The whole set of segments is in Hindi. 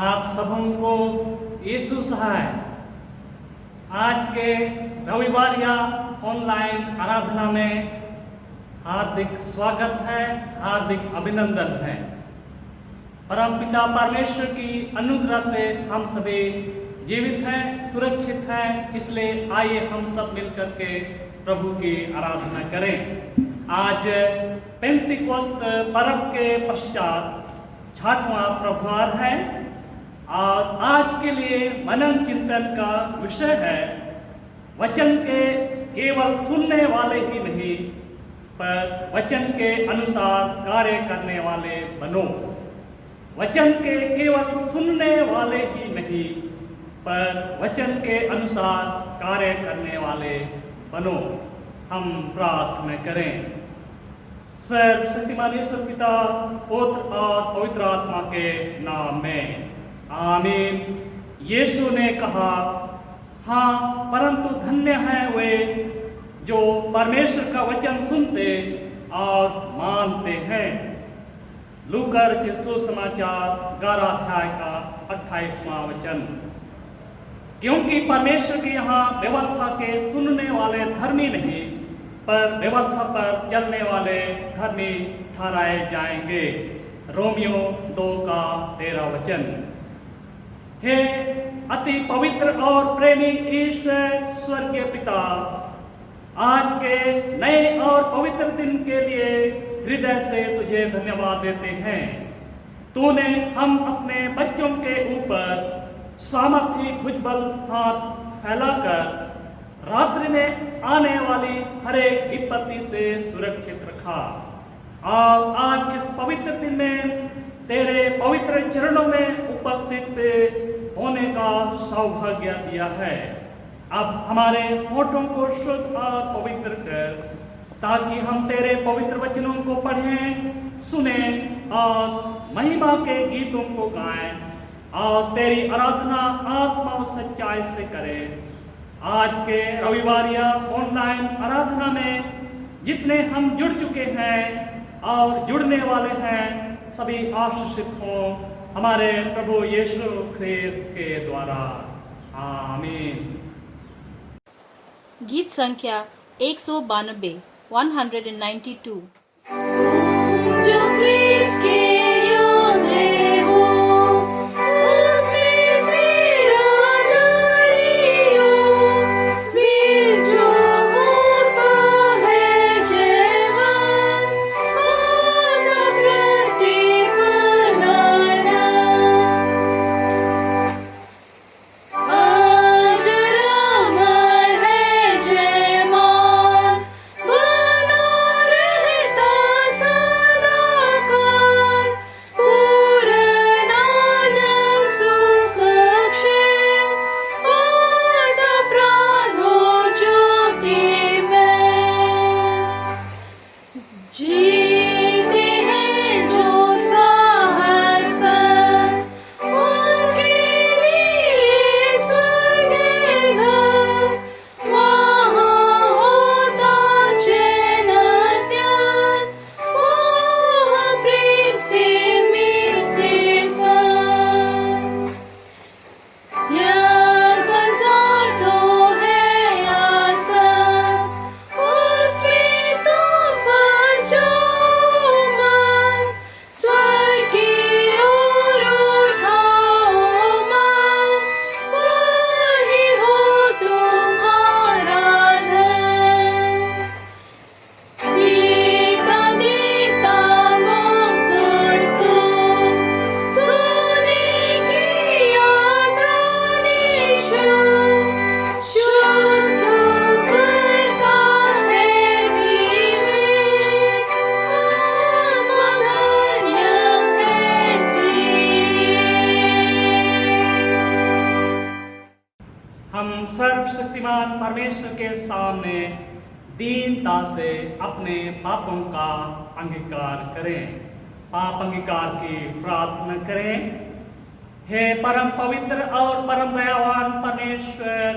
आप सबों को यीशु सहाय आज के रविवार या ऑनलाइन आराधना में हार्दिक स्वागत है, हार्दिक अभिनंदन है। परमपिता परमेश्वर की अनुग्रह से हम सभी जीवित हैं, सुरक्षित हैं, इसलिए आइए हम सब मिलकर के प्रभु की आराधना करें। आज पेंतिकोस्त पर्व के पश्चात 6वां प्रभार है और आज के लिए मनन चिंतन का विषय है वचन के केवल सुनने वाले ही नहीं पर वचन के अनुसार कार्य करने वाले बनो। वचन के केवल सुनने वाले ही नहीं पर वचन के अनुसार कार्य करने वाले बनो। हम प्रार्थना करें। सर्वशक्तिमान ईश्वर पिता, पुत्र और पवित्र आत्मा के नाम में आमीन। यीशु ने कहा, हाँ, परंतु धन्य हैं वे जो परमेश्वर का वचन सुनते और मानते हैं। लूका रचित सुसमाचार 11 अध्याय का 28वां वचन। क्योंकि परमेश्वर के यहाँ व्यवस्था के सुनने वाले धर्मी नहीं पर व्यवस्था पर चलने वाले धर्मी ठहराए जाएंगे। रोमियो 2 का 13 वचन। हे अति पवित्र और प्रेमी ईश्वर स्वर्गीय पिता, आज के नए और पवित्र दिन के लिए हृदय से तुझे धन्यवाद देते हैं। तूने हम अपने बच्चों के ऊपर सामर्थी भुजबल हाथ फैलाकर रात्रि में आने वाली हर एक विपत्ति से सुरक्षित रखा और आज इस पवित्र दिन में तेरे पवित्र चरणों में उपस्थित होने का सौभाग्य दिया है। अब हमारे होठों को शुद्ध और पवित्र कर ताकि हम तेरे पवित्र वचनों को पढ़ें, सुनें और महिमा के गीतों को गाएं और तेरी आराधना आत्मा और सच्चाई से करें। आज के रविवार या ऑनलाइन आराधना में जितने हम जुड़ चुके हैं और जुड़ने वाले हैं, सभी आशीषित हों हमारे प्रभु यीशु ख्रिस्त के द्वारा। आमीन। गीत संख्या 192 192। जो ख्रिस्त के योद्धे हो उसमें सिरा नाड़ियों वीर जो होता है जयवान होता प्रतिफलाना। आज अमर है जयमान बना रहता सदा काल पूर्ण आनंद सुख क्षेम होता प्राण हो ज्योति में। जीते हैं जो साहस उनके लिए स्वर्ग घर वहाँ होता चैन त्याग वहाँ प्रेम से मिलते संग। यह संसार तो है आसान उसमें तुम फंस जाओ मन स्वर्ग की ओर उठाओ मन वही हो तुम्हारा धन। पीता देता मुकुट तूने किया त्राणेश्वर शुद्ध करता है विवेक धन्य है हम सर्वशक्तिमान परमेश्वर के सामने दीनता से अपने पापों का अंगीकार करें। पाप अंगीकार की प्रार्थना करें। हे परम पवित्र और परम दयावान परमेश्वर,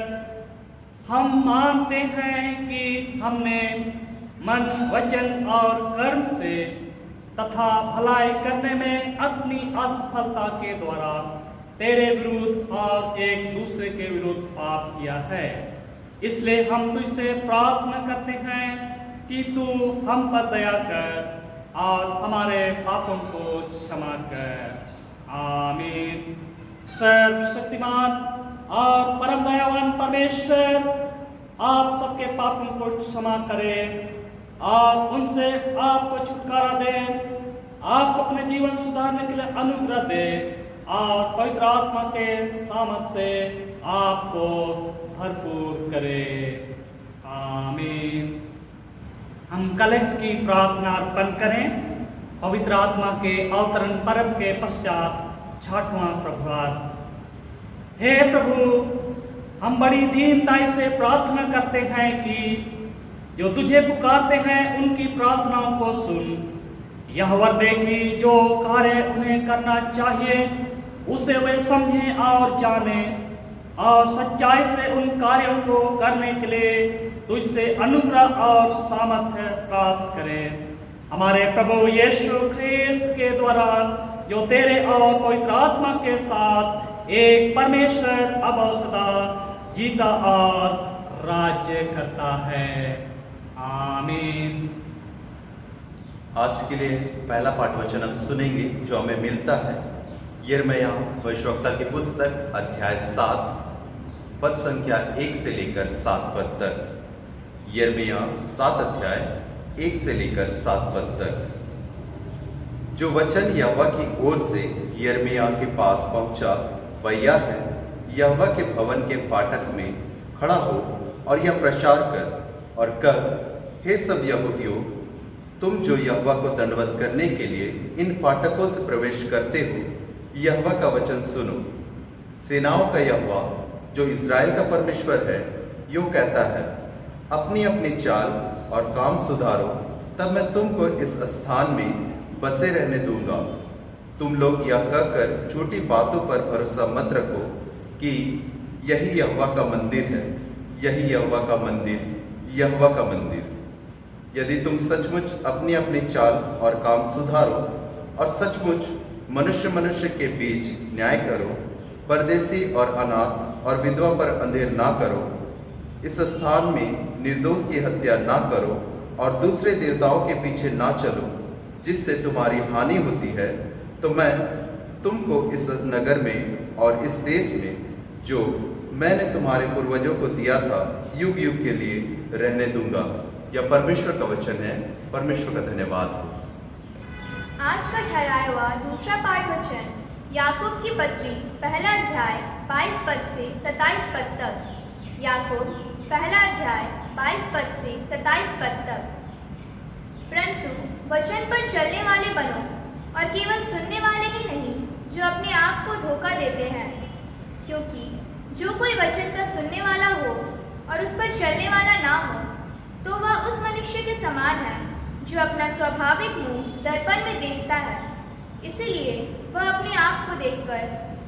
हम मानते हैं कि हमने मन, वचन और कर्म से तथा भलाई करने में अपनी असफलता के द्वारा तेरे विरुद्ध और एक दूसरे के विरुद्ध पाप किया है। इसलिए हम तुझसे प्रार्थना करते हैं कि तू हम पर दया कर और हमारे पापों को क्षमा कर। आमीन। सर्वशक्तिमान और परम दयावान परमेश्वर आप सबके पापों को क्षमा करें और उनसे आपको छुटकारा दें, आपको अपने जीवन सुधारने के लिए अनुग्रह दें और पवित्र आत्मा के सामर्थ से आपको भरपूर करे। आमीन। हम कलेक्ट की प्रार्थना अर्पण करें। पवित्र आत्मा के अवतरण पर्व के पश्चात 6वां प्रभात। हे प्रभु, हम बड़ी दीनताई से प्रार्थना करते हैं कि जो तुझे पुकारते हैं उनकी प्रार्थनाओं को सुन। यह वर दे कि जो कार्य उन्हें करना चाहिए उसे वे समझें और जानें और सच्चाई से उन कार्यों को करने के लिए तुझसे अनुग्रह और सामर्थ्य प्राप्त करें। हमारे प्रभु यीशु ख्रिस्त के द्वारा जो तेरे और पवित्र आत्मा के साथ एक परमेश्वर अब और सदा जीता और राज्य करता है। आमीन। आज के लिए पहला पाठ वचन हम सुनेंगे जो हमें मिलता है यिर्मयाह भविष्यवक्ता की पुस्तक अध्याय 7 पद संख्या 1 से लेकर 7 पद तक। यिर्मयाह 7 अध्याय 1 से लेकर 7 पद तक। जो वचन यहोवा की ओर से यिर्मयाह के पास पहुंचा वह यह है, यहोवा के भवन के फाटक में खड़ा हो और यह प्रचार कर और कह, हे सब यहूदियों, तुम जो यहोवा को दंडवत करने के लिए इन फाटकों से प्रवेश करते हो, यहोवा का वचन सुनो। सेनाओं का यहोवा जो इज़राइल का परमेश्वर है यूँ कहता है, अपनी अपनी चाल और काम सुधारो, तब मैं तुमको इस स्थान में बसे रहने दूंगा। तुम लोग यह कहकर झूठी बातों पर भरोसा मत रखो कि यही यहोवा का मंदिर है, यही यहोवा का मंदिर, यहोवा का मंदिर। यदि तुम सचमुच अपनी अपनी चाल और काम सुधारो और सचमुच मनुष्य के बीच न्याय करो, परदेसी और अनाथ और विधवा पर अंधेर ना करो, इस स्थान में निर्दोष की हत्या ना करो और दूसरे देवताओं के पीछे ना चलो जिससे तुम्हारी हानि होती है, तो मैं तुमको इस नगर में और इस देश में जो मैंने तुम्हारे पूर्वजों को दिया था युग युग के लिए रहने दूंगा। यह परमेश्वर का वचन है। परमेश्वर का धन्यवाद हो। आज का ठहराया हुआ दूसरा पाठ वचन याकूब की पत्री पहला अध्याय 22 पद से 27 पद तक। याकूब पहला अध्याय 22 पद से 27 पद तक। परंतु वचन पर चलने वाले बनो और केवल सुनने वाले ही नहीं जो अपने आप को धोखा देते हैं, क्योंकि जो कोई वचन का सुनने वाला हो और उस पर चलने वाला ना हो तो वह उस मनुष्य के समान है जो अपना स्वाभाविक मुंह दर्पण में देखता है। इसीलिए वह अपने आप को देखकर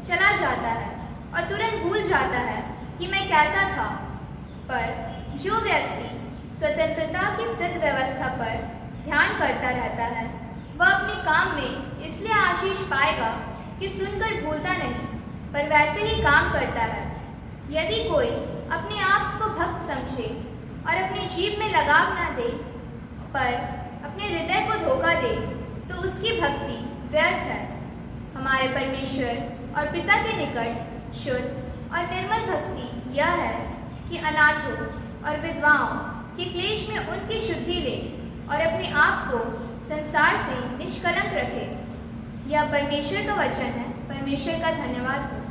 चला जाता है और तुरंत भूल जाता है कि मैं कैसा था। पर जो व्यक्ति स्वतंत्रता की सिद्ध व्यवस्था पर ध्यान करता रहता है वह अपने काम में इसलिए आशीष पाएगा कि सुनकर भूलता नहीं पर वैसे ही काम करता है। यदि कोई अपने आप को भक्त समझे और अपनी जीभ में लगाव न दे पर अपने हृदय को धोखा दे तो उसकी भक्ति व्यर्थ है। हमारे परमेश्वर और पिता के निकट शुद्ध और निर्मल भक्ति यह है कि अनाथों और विधवाओं के क्लेश में उनकी शुद्धि ले और अपने आप को संसार से निष्कलंक रखे। यह परमेश्वर का वचन है। परमेश्वर का धन्यवाद हो।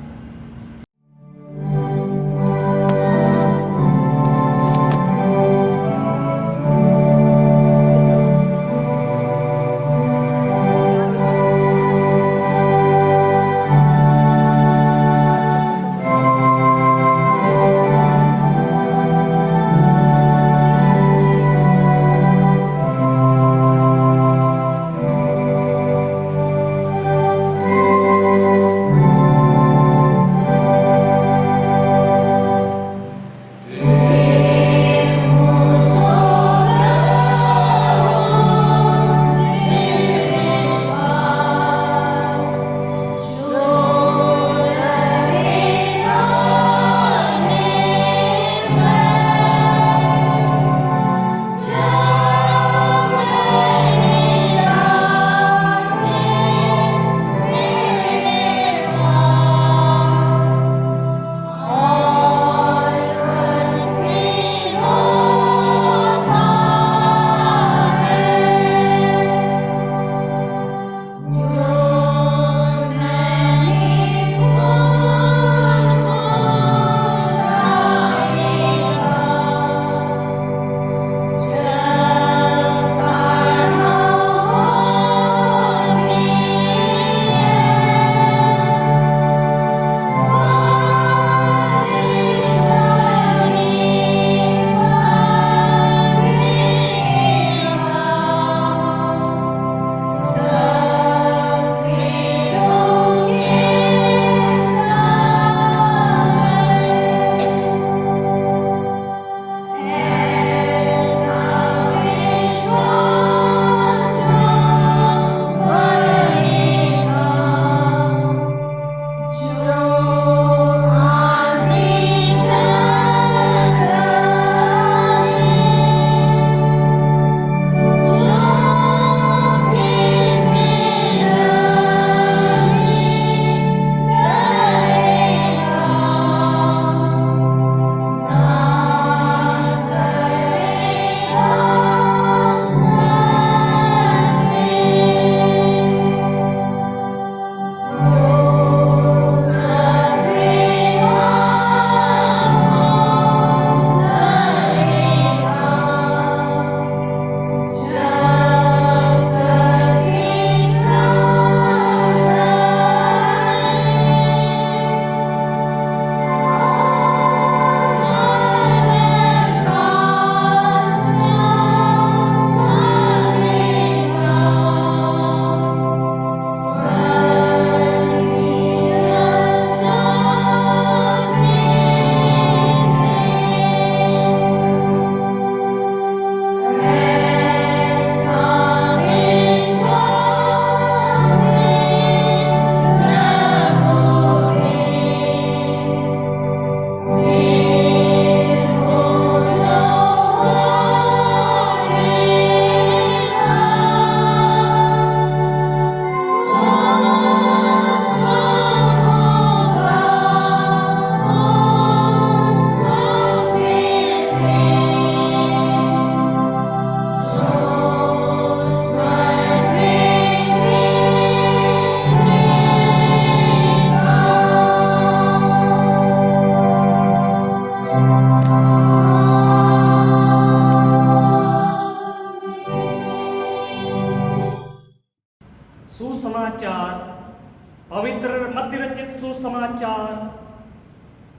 मत्ती रचित सुसमाचार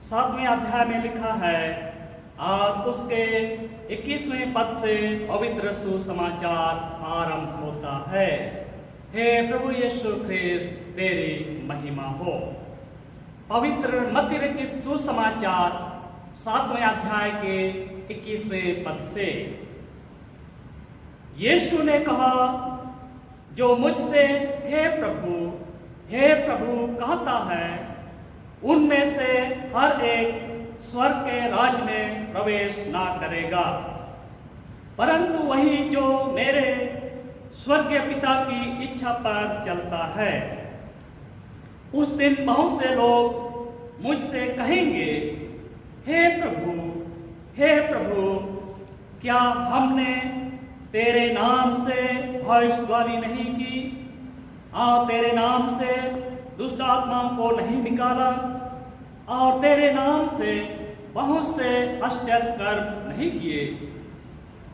7वें अध्याय में लिखा है और उसके 21वें पद से पवित्र सुसमाचार आरंभ होता है। हे प्रभु यीशु ख्रिस्त, तेरी महिमा हो। पवित्र मत्ती रचित सुसमाचार 7वें अध्याय के 21वें पद से, यीशु ने कहा, जो मुझसे हे प्रभु कहता है, उनमें से हर एक स्वर्ग के राज्य में प्रवेश ना करेगा, परंतु वही जो मेरे स्वर्गीय पिता की इच्छा पर चलता है। उस दिन बहुत से लोग मुझसे कहेंगे, हे प्रभु, क्या हमने तेरे नाम से भविष्यवाणी नहीं की और तेरे नाम से दुष्ट आत्माओं को नहीं निकाला और तेरे नाम से बहुत से आश्चर्य कर्म नहीं किए?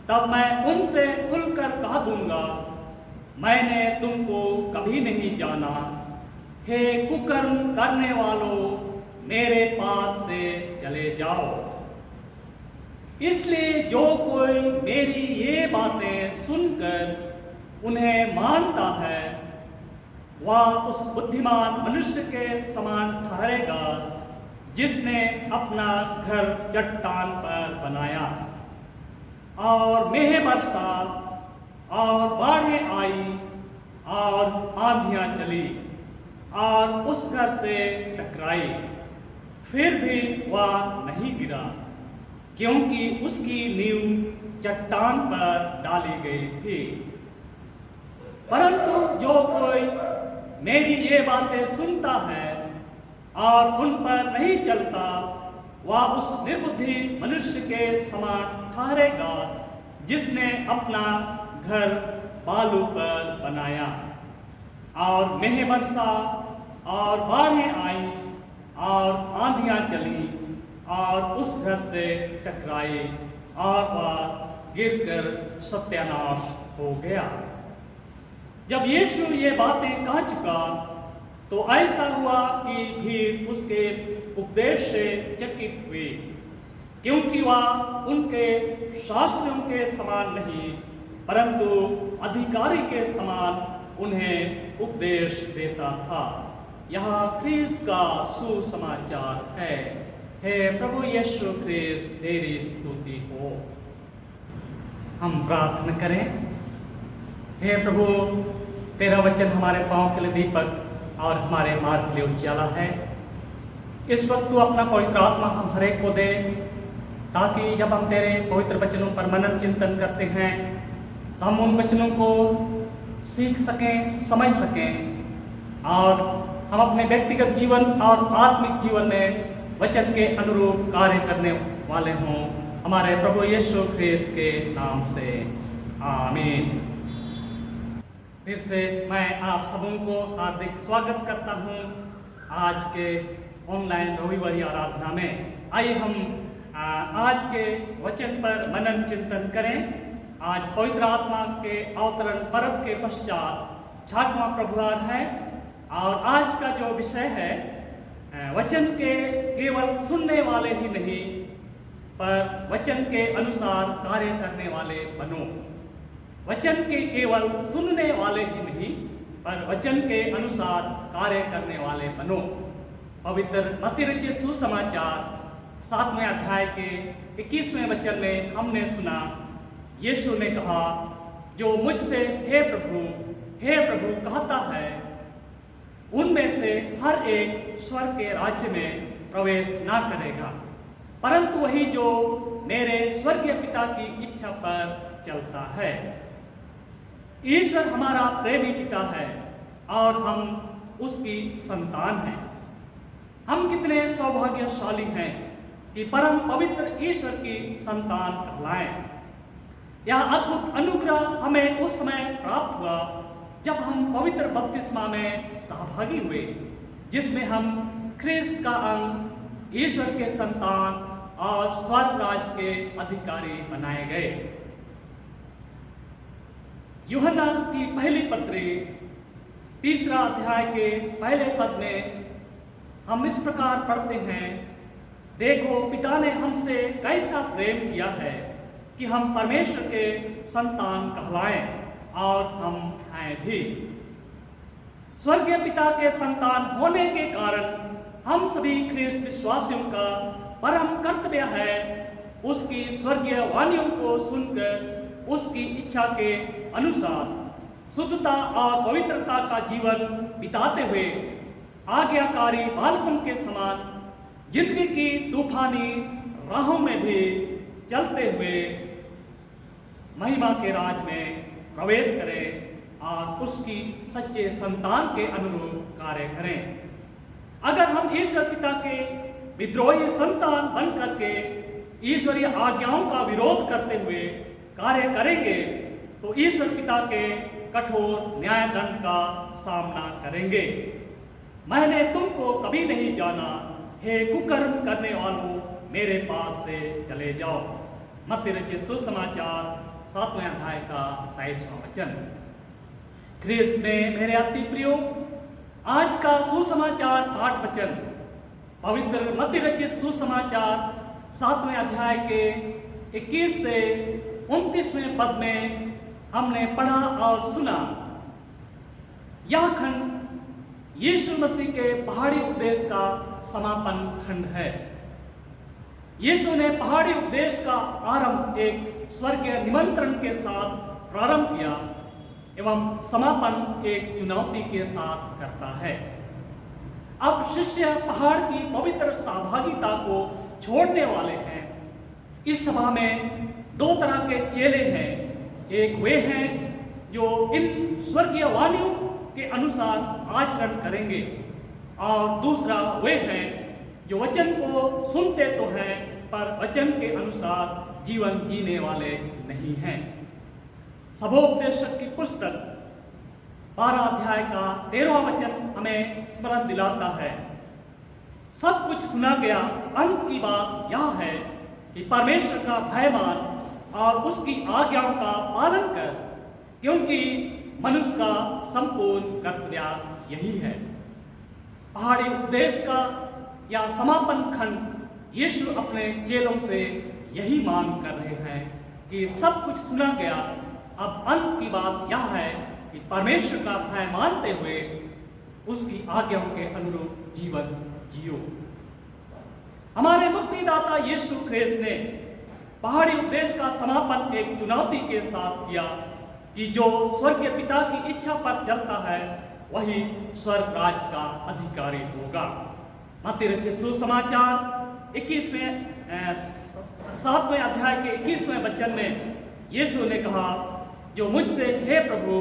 तब मैं उनसे खुलकर कह दूंगा, मैंने तुमको कभी नहीं जाना। हे कुकर्म करने वालों, मेरे पास से चले जाओ। इसलिए जो कोई मेरी ये बातें सुनकर उन्हें मानता है, वह उस बुद्धिमान मनुष्य के समान ठहरेगा जिसने अपना घर चट्टान पर बनाया। और मेघ बरसा और बाढ़ें आई और आंधियां चली और उस घर से टकराई, फिर भी वह नहीं गिरा, क्योंकि उसकी नींव चट्टान पर डाली गई थी। परंतु जो कोई मेरी ये बातें सुनता है और उन पर नहीं चलता, वह उस निर्बुद्धि मनुष्य के समान ठहरेगा जिसने अपना घर बालू पर बनाया। और मेघ बरसा और बाढ़ें आई और आंधियां चली और उस घर से टकराए और वह गिरकर सत्यानाश हो गया। जब यीशु ये बातें कह चुका, तो ऐसा हुआ कि भीड़ उसके उपदेश से चकित हुई, क्योंकि वह उनके शास्त्रियों के समान नहीं, परंतु अधिकारी के समान उन्हें उपदेश देता था। यह ख्रिस्त का सुसमाचार है। हे प्रभु यीशु ख्रिस्त, तेरी स्तुति हो। हम प्रार्थना करें। हे प्रभु, तेरा वचन हमारे पांव के लिए दीपक और हमारे मार्ग के लिए उजाला है। इस वक्त तू अपना पवित्र आत्मा हम हर एक को दे, ताकि जब हम तेरे पवित्र वचनों पर मनन चिंतन करते हैं, तो हम उन वचनों को सीख सकें, समझ सकें और हम अपने व्यक्तिगत जीवन और आत्मिक जीवन में वचन के अनुरूप कार्य करने वाले हों। हमारे प्रभु यीशु ख्रिस्त के नाम से आमीन। फिर से मैं आप सबों को हार्दिक स्वागत करता हूं आज के ऑनलाइन रविवारी आराधना में। आइए हम आज के वचन पर मनन चिंतन करें। आज पवित्र आत्मा के अवतरण पर्व के पश्चात 6वां प्रभुवार है और आज का जो विषय है, वचन के केवल सुनने वाले ही नहीं, पर वचन के अनुसार कार्य करने वाले बनो। वचन के केवल सुनने वाले ही नहीं, पर वचन के अनुसार कार्य करने वाले बनो। पवित्र मत्ती रचित सुसमाचार 7वें अध्याय के 21वें वचन में हमने सुना, यीशु ने कहा, जो मुझसे हे प्रभु कहता है, उनमें से हर एक स्वर्ग के राज्य में प्रवेश ना करेगा, परंतु वही जो मेरे स्वर्गीय पिता की इच्छा पर चलता है। ईश्वर हमारा प्रेमी पिता है और हम उसकी संतान हैं। हम कितने सौभाग्यशाली हैं कि परम पवित्र ईश्वर की संतान कहलाएं। यह अद्भुत अनुग्रह हमें उस समय प्राप्त हुआ जब हम पवित्र बपतिस्मा में सहभागी हुए, जिसमें हम ख्रिस्त का अंग, ईश्वर के संतान और स्वर्ग राज्य के अधिकारी बनाए गए। यूहन्ना की पहली पत्री 3 अध्याय के पहले पद में हम इस प्रकार पढ़ते हैं, देखो पिता ने हमसे कैसा प्रेम किया है कि हम परमेश्वर के संतान कहलाएं और हम हैं भी। स्वर्गीय पिता के संतान होने के कारण हम सभी ख्रिस्त विश्वासियों का परम कर्तव्य है उसकी स्वर्गीय वाणियों को सुनकर उसकी इच्छा के अनुसार शुद्धता और पवित्रता का जीवन बिताते हुए आज्ञाकारी बालकों के समान जिंदगी की तूफानी राहों में भी चलते हुए महिमा के राज में प्रवेश करें और उसकी सच्चे संतान के अनुरूप कार्य करें। अगर हम ईश्वर पिता के विद्रोही संतान बन करके ईश्वरीय आज्ञाओं का विरोध करते हुए कार्य करेंगे तो ईश्वर पिता के कठोर न्याय दंड का सामना करेंगे। मैंने तुमको कभी नहीं जाना, हे कुकर्म करने वालों, मेरे पास से चले जाओ। मत्ती रचित सुसमाचार 7वें अध्याय का 23वां वचन। ख्रिस्त में मेरे अति प्रियो, आज का सुसमाचार पाठ वचन पवित्र मत्ती रचित सुसमाचार 7वें अध्याय के 21 से 29वें पद में हमने पढ़ा और सुना। यह खंड यीशु मसीह के पहाड़ी उपदेश का समापन खंड है। यीशु ने पहाड़ी उपदेश का आरंभ एक स्वर्गीय निमंत्रण के साथ प्रारंभ किया एवं समापन एक चुनौती के साथ करता है। अब शिष्य पहाड़ की पवित्र सहभागिता को छोड़ने वाले हैं। इस सभा में दो तरह के चेले हैं। एक वे हैं जो इन स्वर्गीय वाणियों के अनुसार आचरण करेंगे और दूसरा वे हैं जो वचन को सुनते तो हैं पर वचन के अनुसार जीवन जीने वाले नहीं हैं। सबोपदेशक की पुस्तक 12 अध्याय का 13वां वचन हमें स्मरण दिलाता है, सब कुछ सुना गया, अंत की बात यह है कि परमेश्वर का भय मान और उसकी आज्ञाओं का पालन कर, क्योंकि मनुष्य का संपूर्ण कर्तव्य यही है। पहाड़ी उपदेश का या समापन खंड यीशु अपने चेलों से यही मांग कर रहे हैं कि सब कुछ सुना गया, अब अंत की बात यह है कि परमेश्वर का भय मानते हुए उसकी आज्ञाओं के अनुरूप जीवन जियो। हमारे मुक्तिदाता यीशु ख्रिस्त ने पहाड़ी उपदेश का समापन एक चुनौती के साथ किया कि जो स्वर्गीय पिता की इच्छा पर चलता है वही स्वर्ग राज का अधिकारी होगा। मत्ती रचित सुसमाचार 7वें अध्याय के 21वें वचन में यीशु ने कहा, जो मुझसे हे प्रभु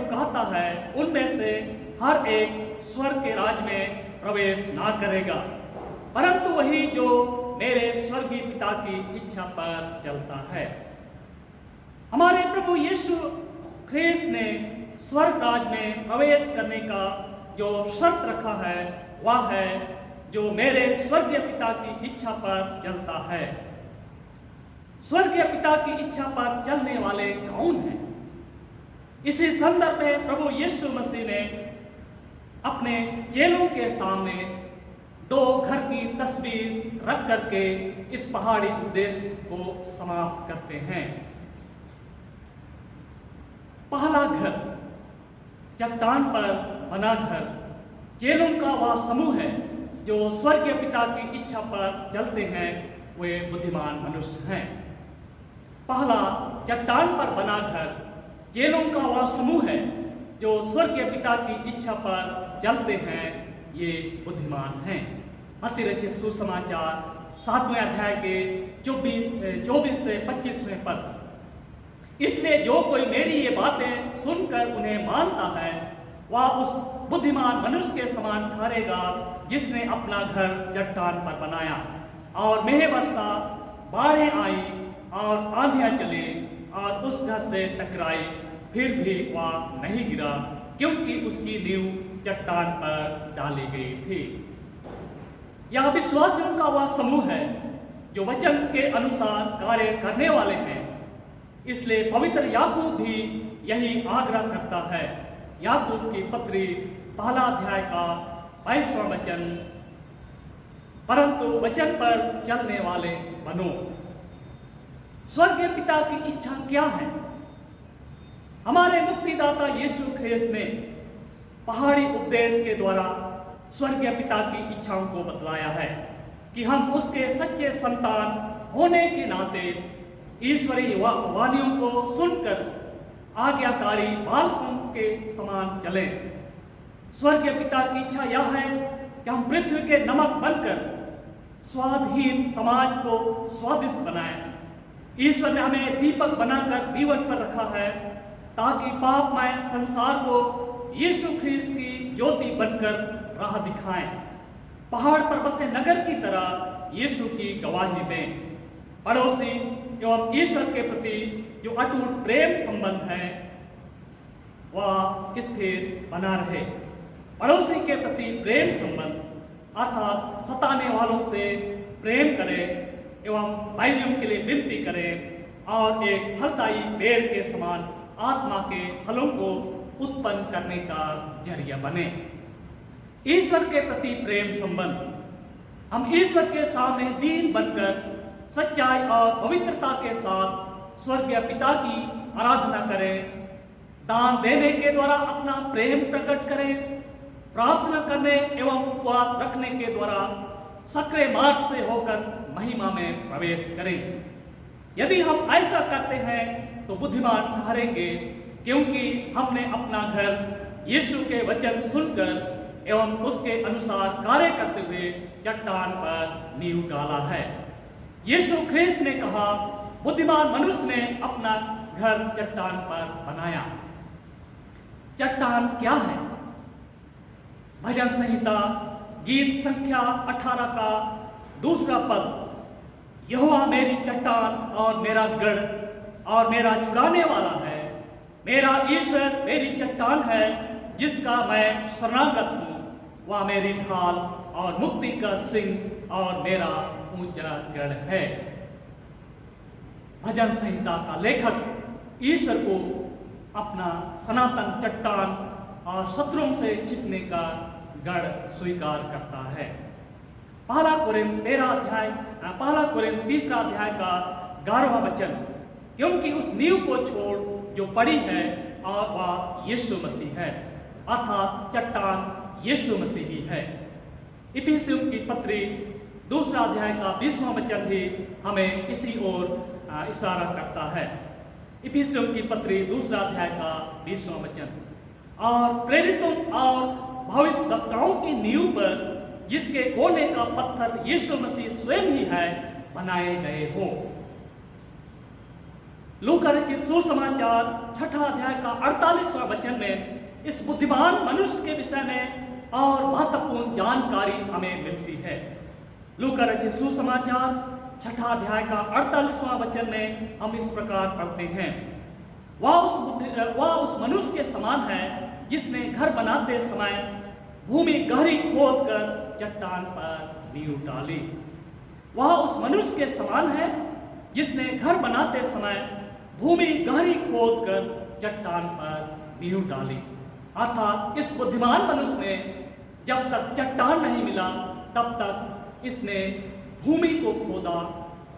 कहता है उनमें से हर एक स्वर्ग के राज में प्रवेश ना करेगा, परंतु वही जो मेरे स्वर्गीय पिता की इच्छा पर चलता है। हमारे प्रभु यीशु ख्रिस्त ने स्वर्ग राज में प्रवेश करने का जो शर्त रखा है वह है जो मेरे स्वर्गीय पिता की इच्छा पर चलता है। स्वर्गीय पिता की इच्छा पर चलने वाले कौन हैं? इसी संदर्भ में प्रभु यीशु मसीह ने अपने चेलों के सामने दो घर की तस्वीर रख करके इस पहाड़ी उपदेश को समाप्त करते हैं। पहला घर, चट्टान पर बना घर, चेलों का वह समूह है जो स्वर्गीय पिता की इच्छा पर चलते हैं, वे बुद्धिमान मनुष्य हैं। पहला चट्टान पर बना घर, चेलों का वह समूह है जो स्वर्गीय पिता की इच्छा पर चलते हैं, ये बुद्धिमान हैं। मत्ती रचित सुसमाचार 7वें अध्याय के 24 से 25वें पद। इसलिए जो कोई मेरी ये बातें सुनकर उन्हें मानता है वह उस बुद्धिमान मनुष्य के समान ठहरेगा जिसने अपना घर चट्टान पर बनाया, और मेह वर्षा, बाढ़ें आई और आंधियां चली और उस घर से टकराई, फिर भी वह नहीं गिरा क्योंकि उसकी नींव चट्टान पर डाली गई थी। यह विश्वासियों का वह समूह है जो वचन के अनुसार कार्य करने वाले हैं। इसलिए पवित्र याकूब भी यही आग्रह करता है। याकूब की पत्री 1 अध्याय का 22वां वचन, परंतु वचन पर चलने वाले बनो। स्वर्गीय पिता की इच्छा क्या है? हमारे मुक्तिदाता यीशु ख्रिस्त ने पहाड़ी उपदेश के द्वारा स्वर्गीय पिता की इच्छाओं को बतलाया है कि हम उसके सच्चे संतान होने के नाते ईश्वरीय वाणियों को सुनकर आज्ञाकारी बालकों के समान चलें। स्वर्गीय पिता की इच्छा यह है कि हम पृथ्वी के नमक बनकर स्वादहीन समाज को स्वादिष्ट बनाएं। ईश्वर ने हमें दीपक बनाकर दीवन पर रखा है ताकि पापमय संसार को यीशु ख्रिस्त की ज्योति बनकर राह दिखाएं। पहाड़ पर बसे नगर की तरह यीशु की गवाही दें। पड़ोसी एवं ईश्वर के प्रति जो अटूट प्रेम संबंध है वह स्थिर बना रहे। पड़ोसी के प्रति प्रेम संबंध अर्थात सताने वालों से प्रेम करें एवं बैरियों के लिए विनती करें और एक फलदायी पेड़ के समान आत्मा के फलों को उत्पन्न करने का जरिया बने। ईश्वर के प्रति प्रेम संबंध, हम ईश्वर के सामने दीन बनकर सच्चाई और पवित्रता के साथ स्वर्गीय पिता की आराधना करें, दान देने के द्वारा अपना प्रेम प्रकट करें, प्रार्थना करने एवं उपवास रखने के द्वारा सक्रिय मार्ग से होकर महिमा में प्रवेश करें। यदि हम ऐसा करते हैं तो बुद्धिमान ठहरेंगे, क्योंकि हमने अपना घर यीशु के वचन सुनकर एवं उसके अनुसार कार्य करते हुए चट्टान पर नींव डाला है। यीशु ख्रिस्त ने कहा, बुद्धिमान मनुष्य ने अपना घर चट्टान पर बनाया। चट्टान क्या है? भजन संहिता गीत संख्या 18 का 2 पद, यहोवा मेरी चट्टान और मेरा गढ़ और मेरा छुड़ाने वाला है, मेरा ईश्वर मेरी चट्टान है जिसका मैं शरणागत हूँ, वह मेरी ढाल और मुक्ति का सिंह और मेरा ऊंचा गढ़ है। भजन संहिता का लेखक ईश्वर को अपना सनातन चट्टान और शत्रुओं से छिपने का गढ़ स्वीकार करता है। पहला कोरिन्थ 3 अध्याय का 11वां वचन, क्योंकि उस नींव को छोड़ जो पड़ी है और वह यीशु मसीह है, अर्थात चट्टान यीशु मसीह ही है। इफिसियों की पत्री 2 अध्याय का 20वां वचन भी हमें इसी ओर इशारा करता है। इफिसियों की पत्री 2 अध्याय का 20वां वचन, और प्रेरितों और भविष्यवक्ताओं की नींव पर जिसके कोने का पत्थर यीशु मसीह स्वयं ही है बनाए गए हो। लूका रचित सुसमाचार 6 अध्याय का 48वां वचन में इस बुद्धिमान मनुष्य के विषय में और महत्वपूर्ण जानकारी हमें मिलती है। लूका रचित सुसमाचार 6 अध्याय का 48वां वचन में हम इस प्रकार पढ़ते हैं, वह उस मनुष्य के समान है जिसने घर बनाते समय भूमि गहरी खोद कर चट्टान पर नींव डाली। वह उस मनुष्य के समान है जिसने घर बनाते समय भूमि गहरी खोद कर चट्टान पर नींव डाली। अर्थात इस बुद्धिमान मनुष्य ने जब तक चट्टान नहीं मिला तब तक इसने भूमि को खोदा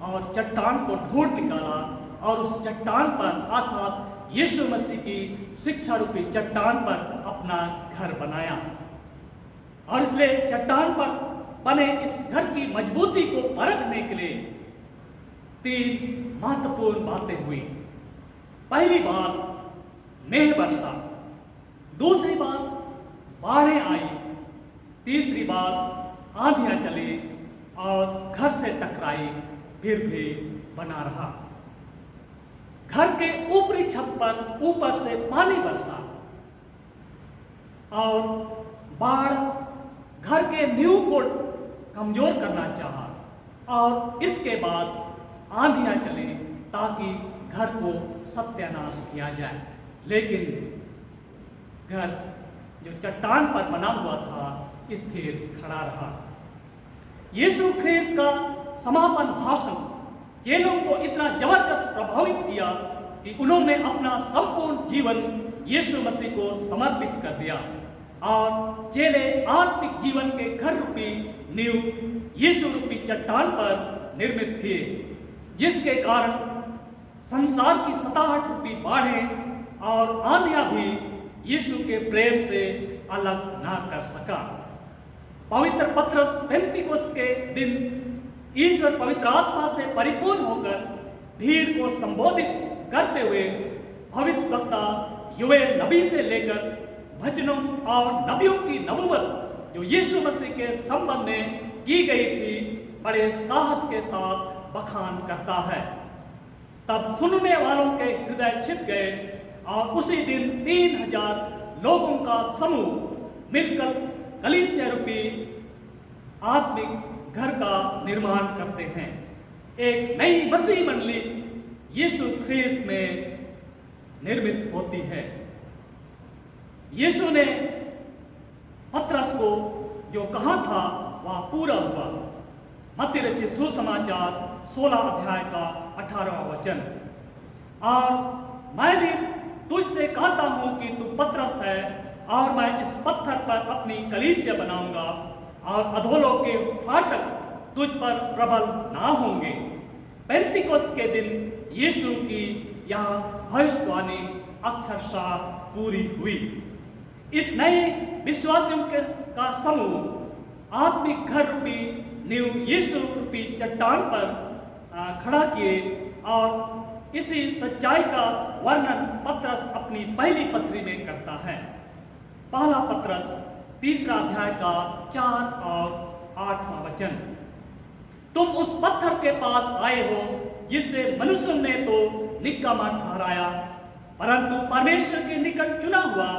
और चट्टान को ढूंढ निकाला और उस चट्टान पर अर्थात यीशु मसीह की शिक्षा रूपी चट्टान पर अपना घर बनाया। और इसलिए चट्टान पर बने इस घर की मजबूती को परखने के लिए 3 महत्वपूर्ण बातें हुई। पहली बात मेघ वर्षा, दूसरी बात बाढ़ें आई, तीसरी बात आंधियां चली और घर से टकराई फिर भी बना रहा। घर के ऊपरी छत पर ऊपर से पानी बरसा और बाढ़ घर के नींव को कमजोर करना चाहा और इसके बाद आंधियां चली ताकि घर को सत्यानाश किया जाए। लेकिन घर जो चट्टान पर बना हुआ था स्थिर खड़ा रहा। यीशु ख्रिस्त का समापन भाषण चेलों को इतना जबरदस्त प्रभावित किया कि उन्होंने अपना संपूर्ण जीवन यीशु मसीह को समर्पित कर दिया। और चेले आत्मिक जीवन के घर रूपी नींव यीशु रूपी चट्टान पर निर्मित किए, जिसके कारण संसार की सताहट रूपी बाढ़ें और आंधियां भी यीशु के प्रेम से अलग ना कर सका। पवित्र पत्रस पेंतीकोस्त के दिन ईश्वर पवित्र आत्मा से परिपूर्ण होकर भीड़ को संबोधित करते हुए भविष्यवक्ता योएल नबी से लेकर भजनों और नबियों की नबूवत जो यीशु मसीह के संबंध में की गई थी बड़े साहस के साथ बखान करता है। तब सुनने वालों के हृदय छिप गए और उसी दिन 3000 लोगों का समूह मिलकर कलीसिया रूपी आत्मिक घर का निर्माण करते हैं। एक नई मसीह मंडली यीशु ख्रीस्त में निर्मित होती है। यीशु ने पतरस को जो कहा था वह पूरा हुआ। मत्ती रचित सुसमाचार 16 अध्याय का 18वां वचन। और मैं भी तुझसे कहता हूं कि तू पतरस है और मैं इस पत्थर पर अपनी कलीसिया बनाऊंगा और अधोलोक के फाटक तुझ पर प्रबल ना होंगे। पेंतीकोस्त के दिन यीशु की यह भविष्यवाणी अक्षरशः पूरी हुई। इस नए विश्वासियों का समूह आत्मिक घर रूपी नींव यीशु रूपी चट्टान पर खड़ा किए और इसी सच्चाई का वर्णन पतरस अपनी पहली पत्री में करता है। पहला पतरस 3 अध्याय का 4 और 8वां वचन। तुम उस पत्थर के पास आए हो जिसे मनुष्यों ने तो निकम्मा ठहराया, परंतु परमेश्वर के निकट चुना हुआ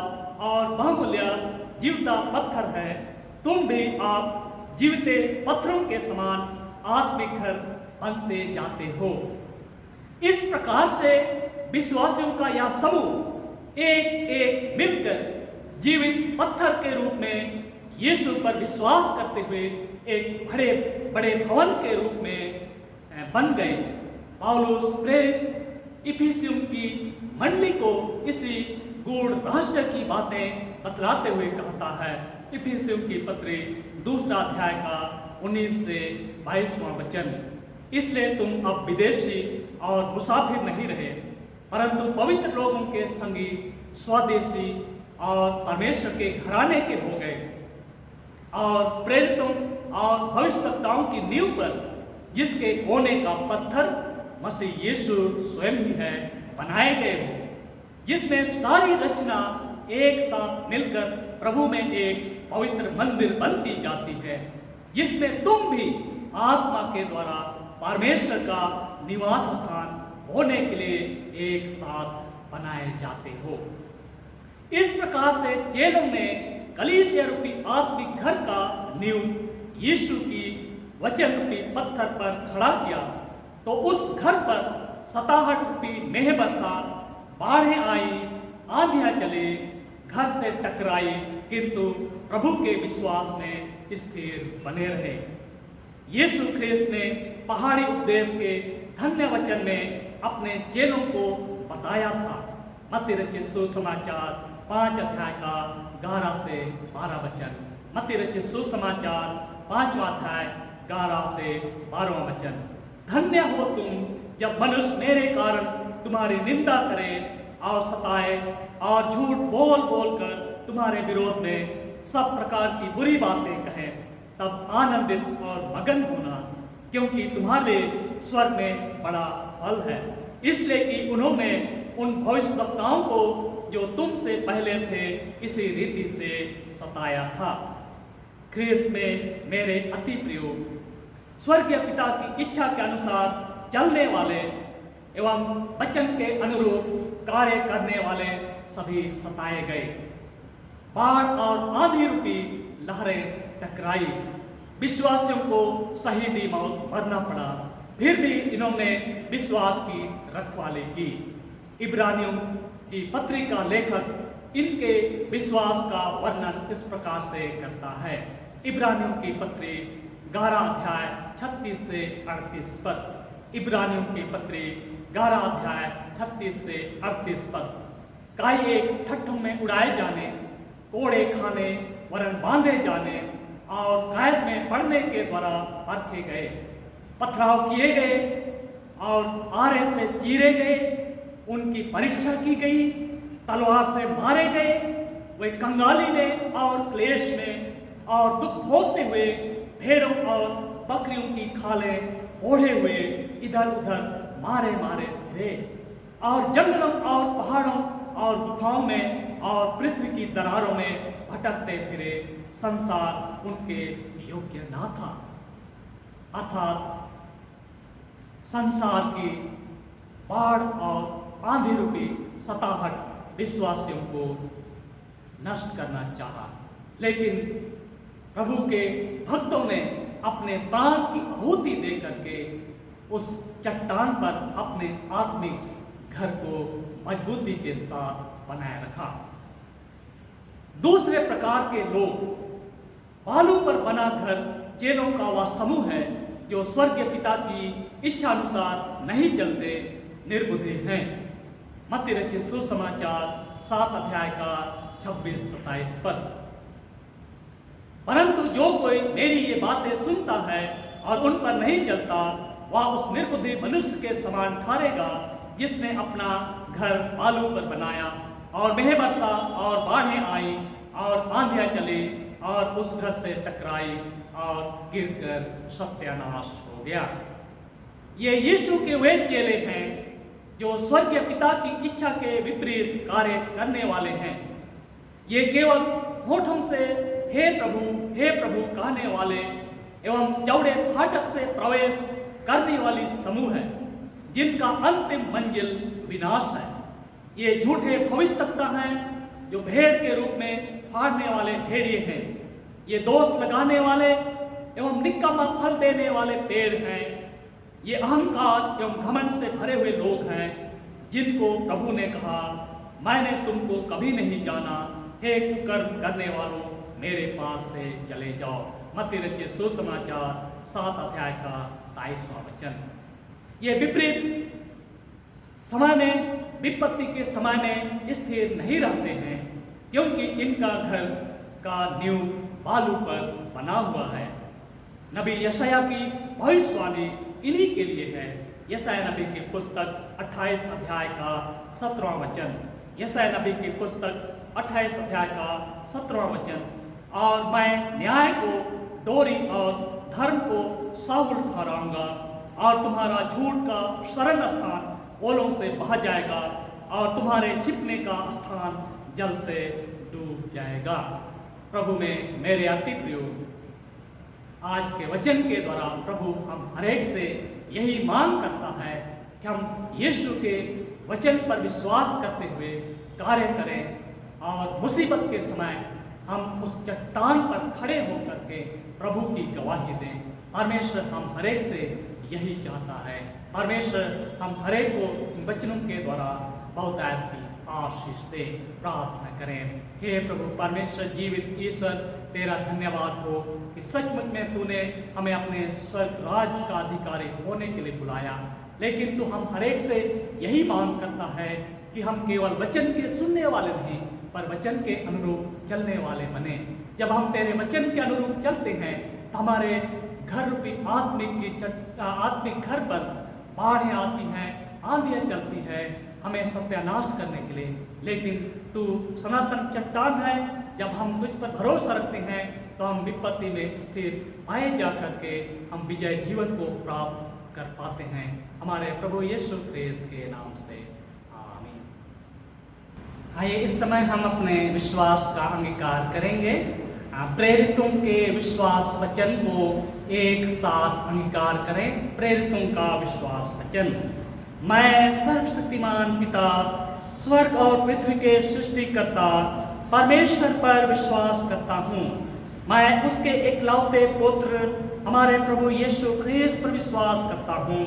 और बहुमूल्य जीवता पत्थर है। तुम भी आप जीवते पत्थरों के समान आत्मिक घर बनते जाते हो। इस प्रकार से विश्वासियों का यह समूह एक एक मिलकर जीवित पत्थर के रूप में यीशु पर विश्वास करते हुए एक बड़े बड़े भवन के रूप में बन गए। पौलुस प्रेरित इफिसियों की मंडली को इसी गूढ़ रहस्य की बातें बतलाते हुए कहता है। इफिसियों की पत्री 2 अध्याय का 19 से 22वां वचन। इसलिए तुम अब विदेशी और मुसाफिर नहीं रहे, परंतु पवित्र लोगों के संगी, स्वदेशी और परमेश्वर के घराने के हो गए और प्रेरितों और भविष्यवक्ताओं की नींव पर जिसके कोने का पत्थर मसीह यीशु स्वयं ही है बनाए गए हो, जिसमें सारी रचना एक साथ मिलकर प्रभु में एक पवित्र मंदिर बनती जाती है, जिसमें तुम भी आत्मा के द्वारा परमेश्वर का निवास स्थान होने के लिए एक साथ बनाए जाते हो। इस प्रकार से चेलों ने कलीसिया रूपी आत्मिक घर का नींव यीशु की वचन रूपी पत्थर पर खड़ा किया, तो उस घर पर सताहट रूपी मेह बरसा, बाढ़ें आई, आंधियां चले, घर से टकराई, किंतु प्रभु के विश्वास में स्थिर बने रहे। यीशु ख्रीस्त ने पहाड़ी उपदेश के धन्य वचन में अपने चेलों को बताया था। मत्ती रचित सुसमाचार 5 अध्याय का 11 से 12 वचन। मत्ती रचित सुसमाचार 5वां अध्याय 11 से 12वां वचन। धन्य हो तुम जब मनुष्य मेरे कारण तुम्हारी निंदा करे और सताए और झूठ बोल बोल कर तुम्हारे विरोध में सब प्रकार की बुरी बातें कहें, तब आनंदित और मगन होना, क्योंकि तुम्हारे स्वर्ग में बड़ा फल है। इसलिए कि उन्होंने उन भविष्यवक्ताओं को जो तुमसे पहले थे इसी रीति से सताया था। ख्रीस्त में मेरे अति प्रियो, स्वर्गीय पिता की इच्छा के अनुसार चलने वाले एवं वचन के अनुरूप कार्य करने वाले सभी सताए गए। बाढ़ और आंधी रूपी लहरें टकराई, विश्वासियों को शहीदी मौत मरना पड़ा, फिर भी इन्होंने विश्वास की रखवाली की। इब्रानियों की पत्री का लेखक इनके विश्वास का वर्णन इस प्रकार से करता है। इब्रानियों की पत्री 11 अध्याय 36 से 38 पद। इब्रानियों की पत्री 11 अध्याय 36 से 38 पद। काई एक ठट्ठों में उड़ाए जाने कोड़े खाने वरन बांधे जाने और कैद में पड़ने के द्वारा परखे गए, पथराव किए गए और आरे से चीरे गए, उनकी परीक्षा की गई, तलवार से मारे गए। वे कंगाली में और क्लेश में और दुख भोगते हुए भेड़ों और बकरियों की खालें ओढ़े हुए इधर उधर मारे मारे फिरे और जंगलों और पहाड़ों और गुफाओं में और पृथ्वी की दरारों में भटकते फिरे। संसार उनके योग्य ना था। अर्थात संसार की बाढ़ और आंधी रूपी सताहट विश्वासियों को नष्ट करना चाहा, लेकिन प्रभु के भक्तों ने अपने प्राण की आहुति दे करके उस चट्टान पर अपने आत्मिक घर को मजबूती के साथ बनाए रखा। दूसरे प्रकार के लोग बालू पर बना घर चेलों का वह समूह है जो स्वर्गीय पिता की इच्छा अनुसार नहीं चलते, निर्बुद्धि हैं। मत्ती रचित सुसमाचार 7 अध्याय का 26-27 पद। परंतु जो कोई मेरी ये बातें सुनता है और उन पर नहीं चलता, वह उस निर्बुद्धि मनुष्य के समान ठहरेगा जिसने अपना घर बालू पर बनाया और मेघ बरसा और बाढ़ें आई और आंधियां चली और उस घर से टकराई और गिरकर सत्यानाश हो गया। ये यीशु के वे चेले हैं जो स्वर्गीय पिता की इच्छा के विपरीत कार्य करने वाले हैं। ये केवल होठों से हे प्रभु कहने वाले एवं चौड़े फाटक से प्रवेश करने वाली समूह है जिनका अंतिम मंजिल विनाश है। ये झूठे भविष्यवक्ता हैं जो भेड़ के रूप में फाड़ने वाले भेड़िए हैं। ये दोष लगाने वाले एवं निकम्मा फल देने वाले पेड़ हैं। ये अहंकार एवं घमंड से भरे हुए लोग हैं जिनको प्रभु ने कहा, मैंने तुमको कभी नहीं जाना, हे कुकर्म करने वालों, मेरे पास से चले जाओ। मत्ती रचित सुसमाचार 7 अध्याय का 23वां वचन। ये विपरीत समय में, विपत्ति के समय में स्थिर नहीं रहते हैं क्योंकि इनका घर का नींव बालू पर बना हुआ है। नबी यशायाह की भविष्यवाणी इन्हीं के लिए है। यशायाह नबी की पुस्तक 28 अध्याय का 17वां वचन। यशायाह नबी की पुस्तक 28 अध्याय का 17वां वचन। और मैं न्याय को डोरी और धर्म को साहुल ठहराऊंगा और तुम्हारा झूठ का शरण स्थान ओलों से बह जाएगा और तुम्हारे छिपने का स्थान जल से डूब जाएगा। प्रभु में मेरे अति प्रियो, आज के वचन के द्वारा प्रभु हम हरेक से यही मांग करता है कि हम यीशु के वचन पर विश्वास करते हुए कार्य करें और मुसीबत के समय हम उस चट्टान पर खड़े होकर के प्रभु की गवाही दें। परमेश्वर हम हरेक से यही चाहता है। परमेश्वर हम हरेक को इन वचनों के द्वारा बहुतायत की आशीष दे। प्रार्थना करें। हे प्रभु परमेश्वर जीवित ईश्वर, तेरा धन्यवाद हो कि सचमुच में तूने हमें अपने स्वर्ग राज का अधिकारी होने के लिए बुलाया, लेकिन तू हम हरेक से यही मांग करता है कि हम केवल वचन के सुनने वाले नहीं पर वचन के अनुरूप चलने वाले बने। जब हम तेरे वचन के अनुरूप चलते हैं तो हमारे घर रूपी आत्मिक घर पर बाढ़ें आती हैं, आंधियाँ चलती है हमें सत्यानाश करने के लिए, लेकिन तू सनातन चट्टान है। जब हम तुझ पर भरोसा रखते हैं तो हम विपत्ति में स्थिर पाए जा करके हम विजय जीवन को प्राप्त कर पाते हैं। हमारे प्रभु यीशु ख्रिस्त के नाम से आमीन। आइए इस समय हम अपने विश्वास का अंगीकार करेंगे। प्रेरितों के विश्वास वचन को एक साथ अंगीकार करें। प्रेरितों का विश्वास वचन। मैं सर्वशक्तिमान पिता, स्वर्ग और पृथ्वी के सृष्टिकर्ता परमेश्वर पर विश्वास करता हूँ। मैं उसके एकलौते पुत्र हमारे प्रभु यीशु ख्रिस्त पर विश्वास करता हूँ।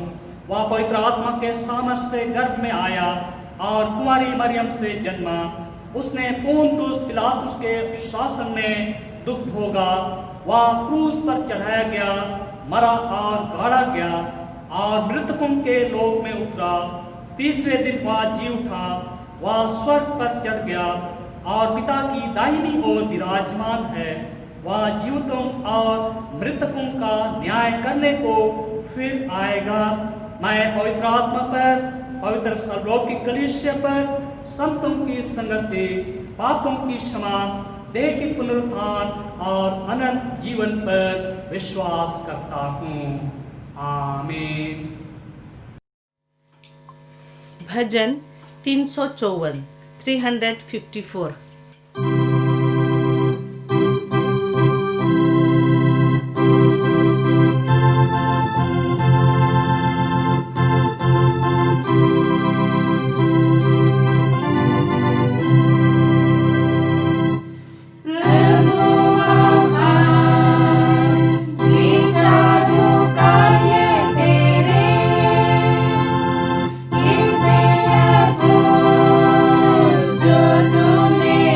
वह पवित्र आत्मा के सामर्थ्य से गर्भ में आया और कुंवारी मरियम से जन्मा। उसने पोंतुस पिलातुस के शासन में दुख भोगा। वह क्रूस पर चढ़ाया गया, मरा और गाड़ा गया और मृतकों के लोक में उतरा। तीसरे दिन वह जी उठा। वह स्वर्ग पर चढ़ गया और पिता की दाहिनी ओर विराजमान है। वह जीवितों और मृतकों का न्याय करने को फिर आएगा। मैं पवित्र आत्मा पर, पवित्र सर्वलौकिक कलीसिया पर, संतों की संगति, पापों की क्षमा, देह की पुनरुत्थान और अनंत जीवन पर विश्वास करता हूँ। आमीन। भजन 354 354। जो तूने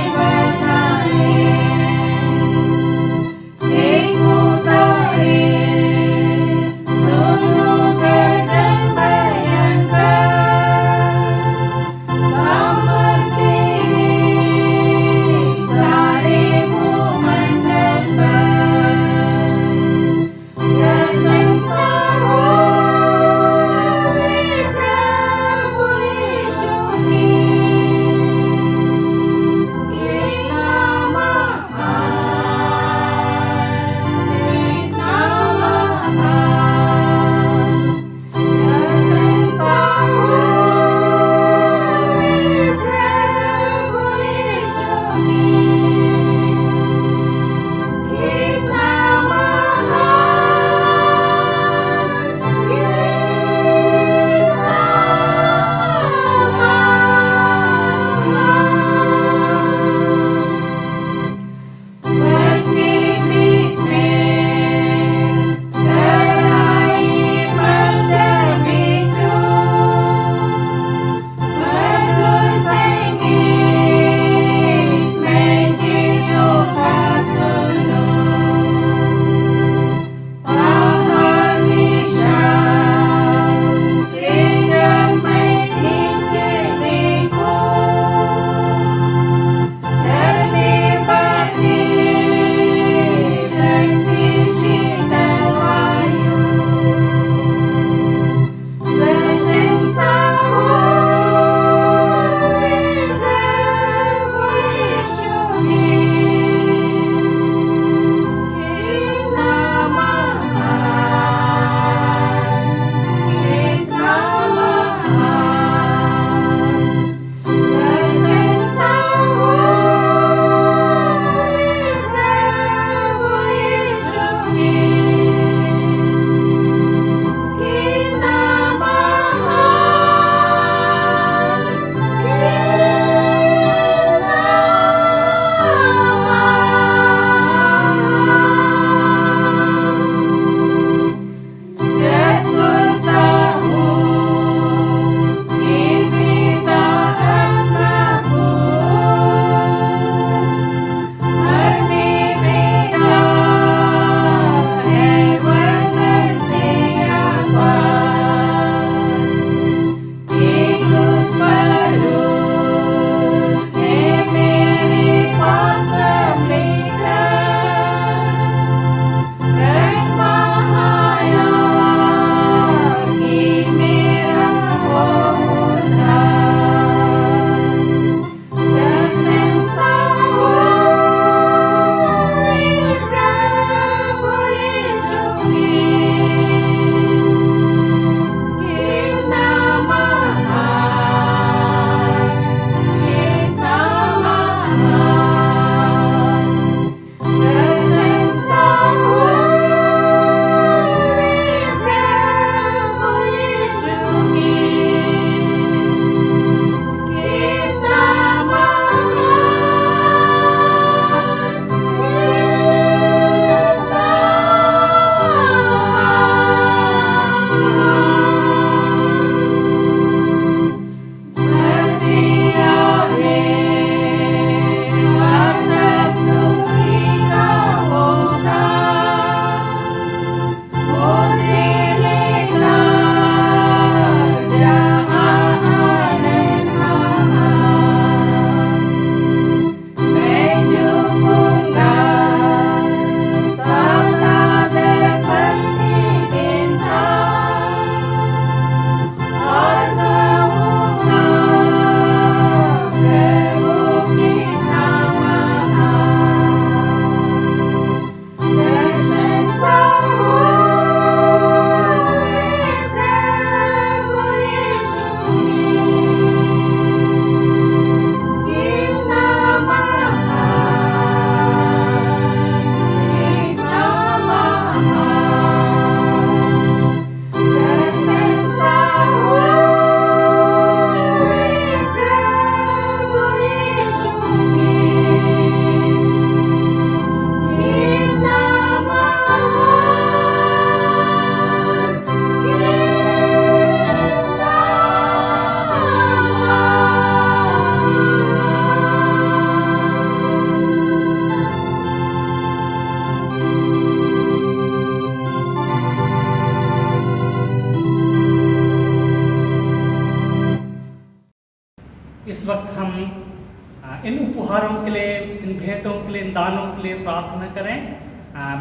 उपहारों के लिए, इन भेंटों के लिए, इन दानों के लिए प्रार्थना करें।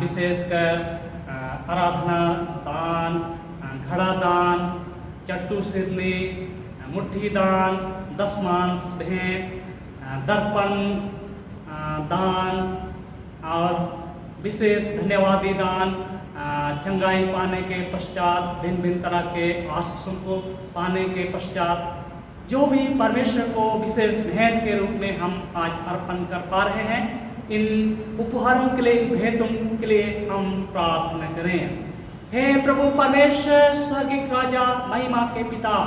विशेषकर आराधना दान, घड़ा दान, चट्टू सिरनी, मुट्ठी दान, दशमांश भेंट, दर्पण दान और विशेष धन्यवादी दान, चंगाई पाने के पश्चात, भिन्न भिन्न तरह के आशीषों को पाने के पश्चात जो भी परमेश्वर को विशेष भेंट के रूप में हम आज अर्पण कर पा रहे हैं, इन उपहारों के लिए, इन भेंटों के लिए हम प्रार्थना करें। हे प्रभु परमेश्वर, स्वर्गीय राजा, महिमा के पिता,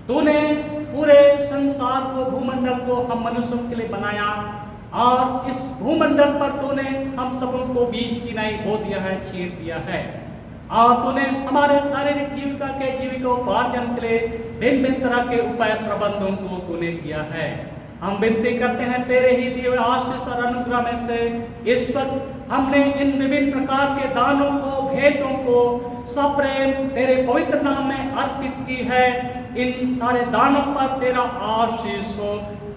तूने पूरे संसार को, भूमंडल को हम मनुष्यों के लिए बनाया और इस भूमंडल पर तूने हम सबों को बीज की नाई बो दिया है, छींट दिया है और तूने हमारे शारीरिक जीविका के जीविकोपार्जन के लिए भिन्न भिन्न तरह के उपाय प्रबंधों को तूने किया है। हम विनती करते हैं तेरे ही दिए हुए आशीष और अनुग्रह में से इस वक्त हमने इन विभिन्न प्रकार के दानों को, भेंटों को सप्रेम तेरे पवित्र नाम में अर्पित की है। इन सारे दानों पर तेरा आशीष हो।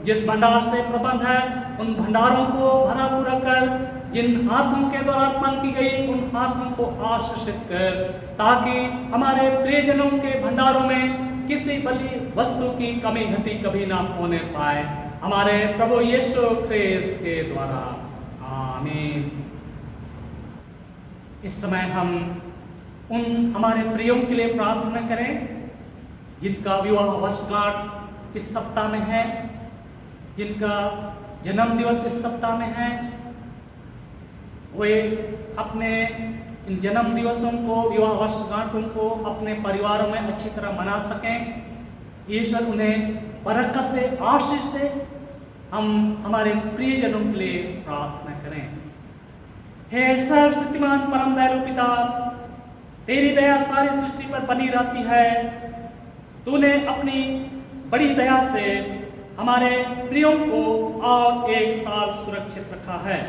जिस भंडार से प्रबंध है उन भंडारों को भरा पूरा कर, जिन हाथों के द्वारा अर्पण की गई उन हाथों को आशीषित कर, ताकि हमारे प्रियजनों के भंडारों में किसी बलि वस्तु की कमी घटी कभी ना होने पाए। हमारे प्रभु यीशु ख्रिस्त के द्वारा, आमीन। इस समय हम उन हमारे प्रियों के लिए प्रार्थना करें जिनका विवाह वर्षगांठ इस सप्ताह में है, जिनका जन्म दिवस इस सप्ताह में है। वे अपने इन जन्म दिवसों को, विवाह वर्षगांठों को अपने परिवारों में अच्छी तरह मना सकें। ईश्वर उन्हें बरकत दे, आशीष दे। हम हमारे प्रियजनों के लिए प्रार्थना करें। हे सर्वशक्तिमान परम दयालु पिता, तेरी दया सारी सृष्टि पर बनी रहती है। तूने अपनी बड़ी दया से हमारे प्रियों को और एक साल सुरक्षित रखा है।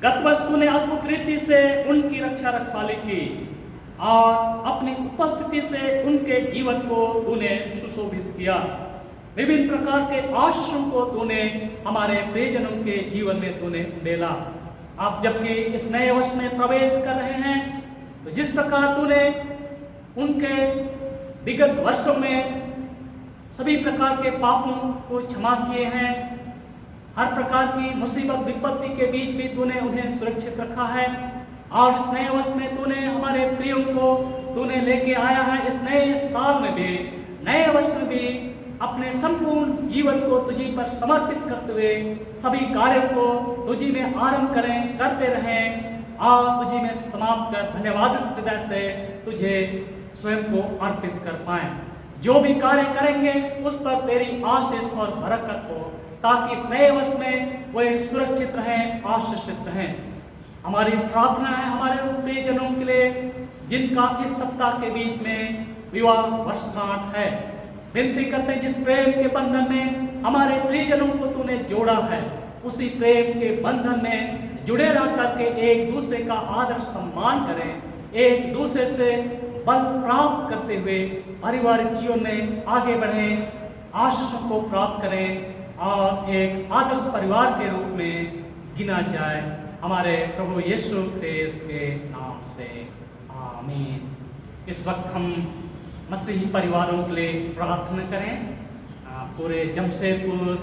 गत वर्ष तूने अद्भुत रीति से उनकी रक्षा रखवाली की और अपनी उपस्थिति से उनके जीवन को तूने सुशोभित किया। विभिन्न प्रकार के आशीषों को तूने हमारे प्रियजनों के जीवन में तूने उड़ेला। आप जबकि इस नए वर्ष में प्रवेश कर रहे हैं, तो जिस प्रकार तूने उनके विगत वर्षों में सभी प्रकार के पापों को क्षमा किए हैं, हर प्रकार की मुसीबत विपत्ति के बीच भी तूने उन्हें सुरक्षित रखा है और इस नए वर्ष में तूने हमारे प्रियों को तूने लेके आया है। इस नए साल में भी, नए वर्ष में भी अपने संपूर्ण जीवन को तुझी पर समर्पित करते हुए सभी कार्यों को तुझी में आरंभ करें, करते रहें और तुझी में समाप्त कर धन्यवाद हृदय से तुझे स्वयं को अर्पित कर पाएं। जो भी कार्य करेंगे उस पर तेरी आशीष और बरकत हो, ताकि इस नए वर्ष में वे सुरक्षित रहें, आशीषित रहें। हमारी प्रार्थना है हमारे प्रियजनों के लिए जिनका इस सप्ताह के बीच में विवाह वर्षगांठ है। विनती करते हैं जिस प्रेम के बंधन में हमारे प्रियजनों को तूने जोड़ा है, उसी प्रेम के बंधन में जुड़े रह करके एक दूसरे का आदर सम्मान करें, एक दूसरे से बल प्राप्त करते हुए पारिवारिक जीवन में आगे बढ़ें, आशीषों को प्राप्त करें और एक आदर्श परिवार के रूप में गिना जाए। हमारे प्रभु यीशु ख्रिस्त के नाम से, आमीन। इस वक्त हम मसीही परिवारों के लिए प्रार्थना करें। पूरे जमशेदपुर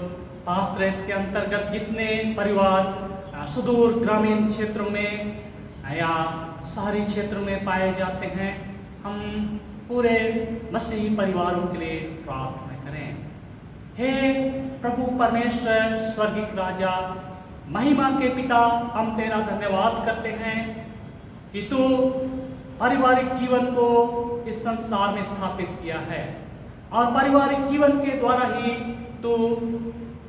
पास्त्रेत के अंतर्गत जितने परिवार सुदूर ग्रामीण क्षेत्रों में या शहरी क्षेत्रों में पाए जाते हैं, हम पूरे मसीही परिवारों के लिए प्रार्थना करें। हे प्रभु परमेश्वर, स्वर्गीय राजा, महिमा के पिता, हम तेरा धन्यवाद करते हैं कि तू पारिवारिक जीवन को इस संसार में स्थापित किया है और पारिवारिक जीवन के द्वारा ही तू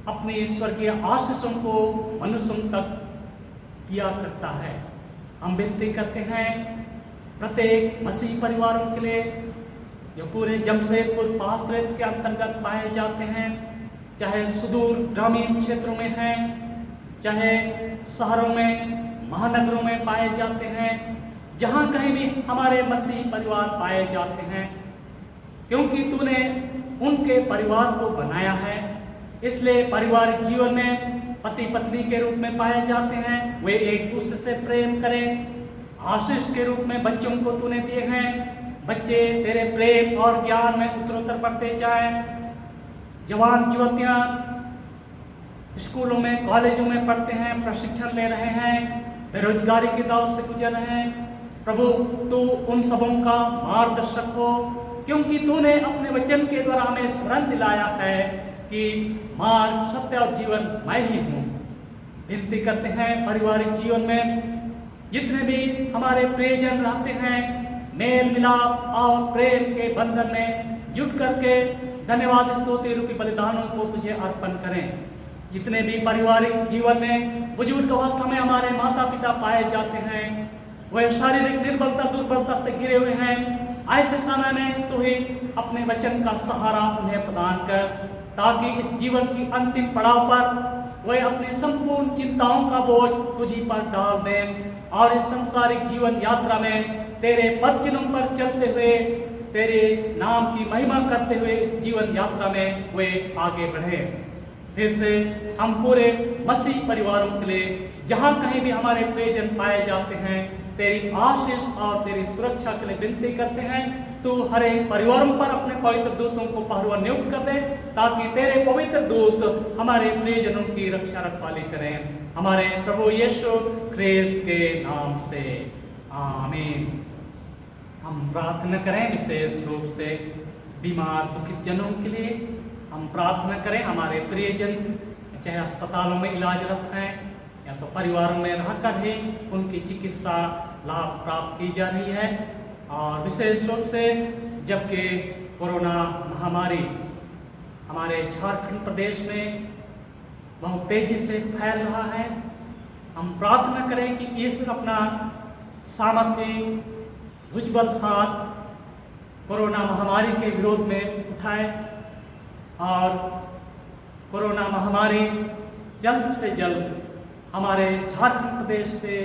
अपनी स्वर्गीय आशीषों को मनुष्यों तक दिया करता है। हम विनती करते हैं प्रत्येक मसीह परिवारों के लिए जो पूरे जमशेदपुर पास्त्रेत के अंतर्गत पाए जाते हैं, चाहे सुदूर ग्रामीण क्षेत्रों में हैं, चाहे शहरों में, महानगरों में पाए जाते हैं, जहाँ कहीं भी हमारे मसीह परिवार पाए जाते हैं, क्योंकि तूने उनके परिवार को बनाया है, इसलिए पारिवारिक जीवन में पति पत्नी के रूप में पाए जाते हैं, वे एक दूसरे से प्रेम करें। आशीष के रूप में बच्चों को तूने दिए हैं, बच्चे तेरे प्रेम और ज्ञान में उत्तरोत्तर बढ़ते जाएं। जवान युवतियां स्कूलों में कॉलेजों में पढ़ते हैं, प्रशिक्षण ले रहे हैं, बेरोजगारी के दौर से गुजर रहे हैं। प्रभु तू उन सबों का मार्गदर्शक हो, क्योंकि तूने अपने वचन के द्वारा हमें स्मरण दिलाया है कि मार्ग, सत्य और जीवन मैं ही हूँ। विनती करते हैं पारिवारिक जीवन में जितने भी हमारे प्रियजन रहते हैं, मेल मिलाप और प्रेम के बंधन में जुट करके धन्यवाद स्तुति रूपी बलिदानों को तुझे अर्पण करें। जितने भी पारिवारिक जीवन में बुजुर्ग अवस्था में हमारे माता पिता पाए जाते हैं, वे शारीरिक निर्बलता दुर्बलता से घिरे हुए हैं, ऐसे समय में तू ही अपने वचन का सहारा उन्हें प्रदान कर, ताकि इस जीवन की अंतिम पड़ाव पर वे अपनी संपूर्ण चिंताओं का बोझ तुझी पर डाल दें और इस सांसारिक जीवन यात्रा में तेरे पद चिन्हों पर चलते हुए तेरे नाम की महिमा करते हुए इस जीवन यात्रा में वे आगे बढ़े। फिर से हम पूरे मसीह परिवारों के लिए जहाँ कहीं भी हमारे प्रियजन पाए जाते हैं, तेरी आशीष और तेरी सुरक्षा के लिए विनती करते हैं। तू हर एक परिवारों पर अपने पवित्र दूतों को पहरुआ नियुक्त कर दे, ताकि तेरे पवित्र दूत हमारे प्रियजनों की रक्षा रखवाली करें। हमारे प्रभु यीशु ख्रिस्त के नाम से आमीन। हम प्रार्थना करें विशेष रूप से बीमार दुखित जनों के लिए। हम प्रार्थना करें हमारे प्रियजन चाहे अस्पतालों में इलाजरत हैं या तो परिवारों में रहकर ही उनकी चिकित्सा लाभ प्राप्त की जा रही है, और विशेष रूप से जबकि कोरोना महामारी हमारे झारखंड प्रदेश में बहुत तेजी से फैल रहा है, हम प्रार्थना करें कि ईश्वर अपना सामर्थ्य भुजबल हाथ कोरोना महामारी के विरोध में उठाए और कोरोना महामारी जल्द से जल्द हमारे झारखंड प्रदेश से,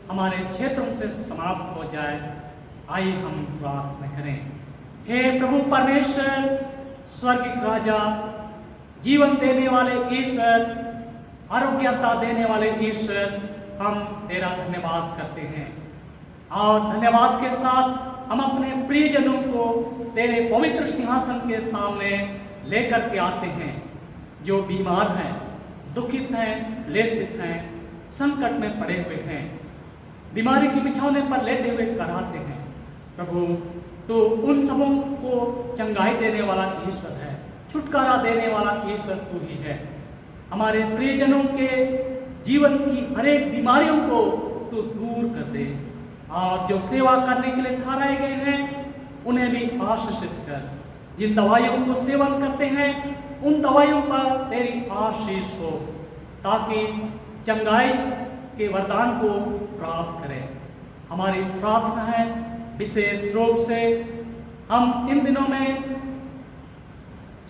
हमारे क्षेत्रों से समाप्त हो जाए। आइए हम प्रार्थना करें। हे प्रभु परमेश्वर, स्वर्गीय राजा, जीवन देने वाले ईश्वर, आरोग्यता देने वाले ईश्वर, हम तेरा धन्यवाद करते हैं और धन्यवाद के साथ हम अपने प्रियजनों को तेरे पवित्र सिंहासन के सामने लेकर के आते हैं, जो बीमार हैं, दुखित हैं, क्लेशित हैं, संकट में पड़े हुए हैं, बीमारी के बिछौने पर लेटे हुए कराते हैं। प्रभु तो उन सबों को चंगाई देने वाला ईश्वर है, छुटकारा देने वाला ईश्वर तू ही है। हमारे प्रियजनों के जीवन की हर एक बीमारियों को तू दूर कर दे और जो सेवा करने के लिए ठहराए गए हैं उन्हें भी आशीषित कर। जिन दवाइयों को सेवन करते हैं उन दवाइयों पर तेरी आशीष हो, ताकि चंगाई के वरदान को प्राप्त करें। हमारी प्रार्थना है विशेष रूप से हम इन दिनों में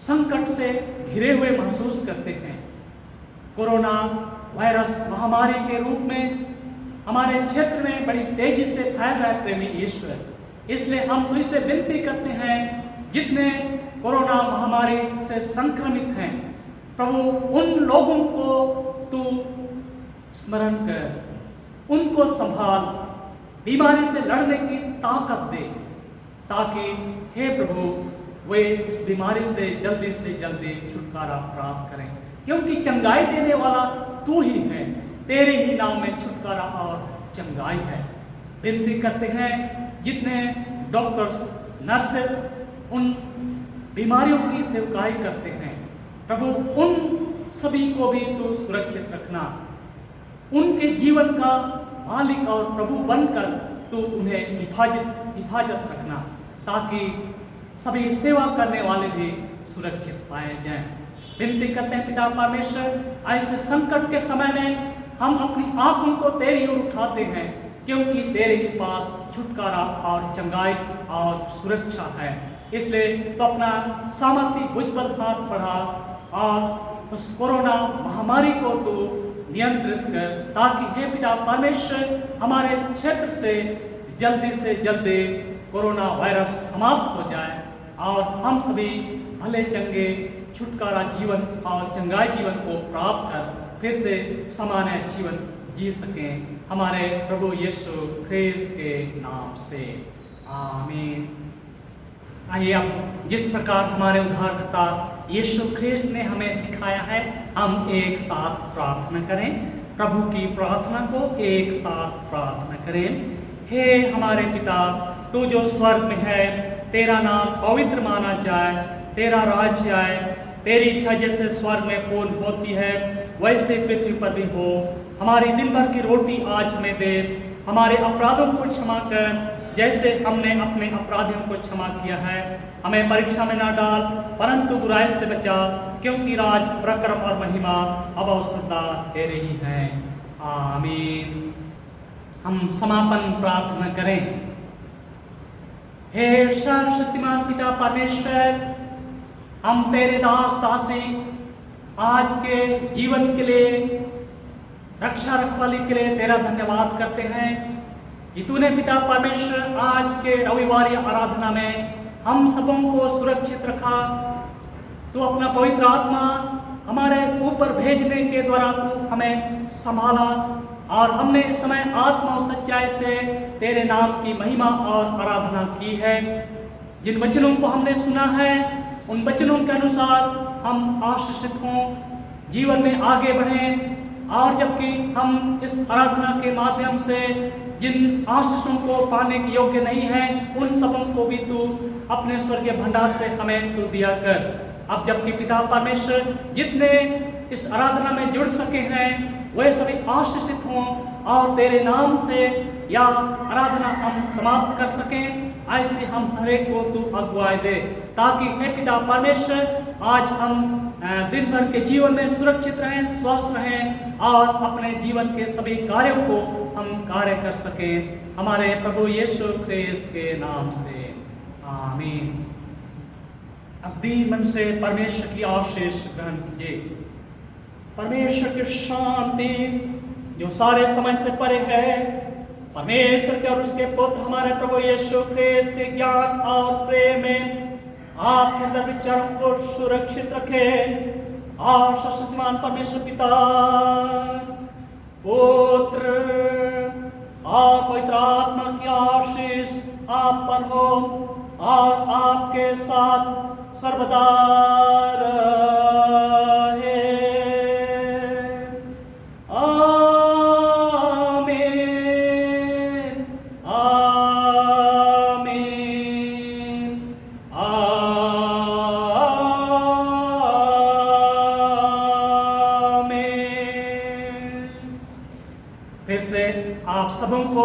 संकट से घिरे हुए महसूस करते हैं। कोरोना वायरस महामारी के रूप में हमारे क्षेत्र में बड़ी तेजी से फैल रहा है प्रेमी ईश्वर, इसलिए हम तुझसे विनती करते हैं जितने कोरोना महामारी से संक्रमित हैं, प्रभु उन लोगों को तू स्मरण कर, उनको संभाल, बीमारी से लड़ने की ताकत दे, ताकि हे प्रभु वे इस बीमारी से जल्दी छुटकारा प्राप्त करें, क्योंकि चंगाई देने वाला तू ही है, तेरे ही नाम में छुटकारा और चंगाई है। विनती करते हैं जितने डॉक्टर्स, नर्सेस उन बीमारियों की सेवकाई करते हैं, प्रभु उन सभी को भी तू सुरक्षित रखना, उनके जीवन का मालिक और प्रभु बनकर तू उन्हें हिफाजत रखना, ताकि सभी सेवा करने वाले भी सुरक्षित पाए जाएं। विनती करते हैं पिता परमेश्वर, ऐसे संकट के समय में हम अपनी आंखों को तेरी ओर उठाते हैं, क्योंकि तेरे ही पास छुटकारा और चंगाई और सुरक्षा है। इसलिए तो अपना सामर्थ्य भुजबल हाथ बढ़ा और उस कोरोना महामारी को तू नियंत्रित कर, ताकि हे पिता परमेश्वर हमारे क्षेत्र से जल्दी कोरोना वायरस समाप्त हो जाए और हम सभी भले चंगे छुटकारा जीवन और चंगाई जीवन को प्राप्त कर फिर से सामान्य जीवन जी सकें, हमारे प्रभु यीशु ख्रिस्त के नाम से आमीन। आइए अब जिस प्रकार हमारे उद्धारकर्ता यीशु ख्रिस्त ने हमें सिखाया है, हम एक साथ प्रार्थना करें। प्रभु की प्रार्थना को एक साथ प्रार्थना करें। हे हमारे पिता, तू जो स्वर्ग में है, तेरा नाम पवित्र माना जाए, तेरा राज्य आए, तेरी इच्छा जैसे स्वर्ग में पूर्ण होती है वैसे पृथ्वी पर भी हो। हमारी दिन भर की रोटी आज हमें दे, हमारे अपराधों को क्षमा कर जैसे हमने अपने अपराधियों को क्षमा किया है। हमें परीक्षा में ना डाल, परंतु बुराई से बचा, क्योंकि राज, प्रक्रम और महिमा अब और सदा तेरे ही है। आमीन। हम समापन प्रार्थना करें। हे सर्वशक्तिमान पिता परमेश्वर, हम तेरे दास दासी आज के जीवन के लिए, रक्षा रखवाली के लिए तेरा धन्यवाद करते हैं कि तूने पिता परमेश्वर आज के रविवार आराधना में हम सबों को सुरक्षित रखा। तू अपना पवित्र आत्मा हमारे ऊपर भेजने के द्वारा तू हमें संभाला और हमने इस समय आत्मा और सच्चाई से तेरे नाम की महिमा और आराधना की है। जिन वचनों को हमने सुना है उन वचनों के अनुसार हम आशीषित हों, जीवन में आगे बढ़ें, और जबकि हम इस आराधना के माध्यम से जिन आशीषों को पाने के योग्य नहीं हैं, उन सबों को भी तू अपने स्वर्गीय भंडार से हमें तू दिया कर। अब जबकि पिता परमेश्वर जितने इस आराधना में जुड़ सके हैं वे सभी आशीषित हों और तेरे नाम से या आराधना हम समाप्त कर सकें, ऐसे हम हरेक को तू अगुवाई दे, ताकि हे पिता परमेश्वर आज हम दिन भर के जीवन में सुरक्षित रहें, स्वस्थ रहें और अपने जीवन के सभी कार्यों को हम कार्य कर सकें। हमारे प्रभु यीशु ख्रिस्त के नाम से आमीन। अब दीन मन से परमेश्वर की आशीष ग्रहण कीजिए। परमेश्वर की शांति जो सारे समय से परे है, परमेश्वर के और उसके पुत्र हमारे प्रभु यीशु ख्रिस्त के ज्ञान और प्रेम में आपके हृदय विचारों को सुरक्षित रखे और सर्वशक्तिमान परमेश्वर पिता, पुत्र और पवित्र आत्मा की आशीष आप पर हो और आपके साथ सर्वदा रहे। फिर से आप सबों को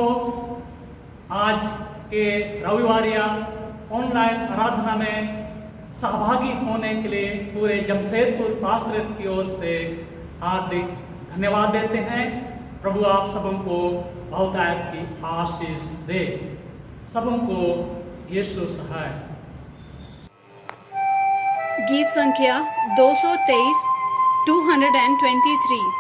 आज के रविवारिया ऑनलाइन आराधना में सहभागी होने के लिए पूरे जमशेदपुर पास्टरेट की ओर से हार्दिक धन्यवाद देते हैं। प्रभु आप सबों को बहुतायत की आशीष दे। सबों को यीशु सहाय। गीत संख्या 223 223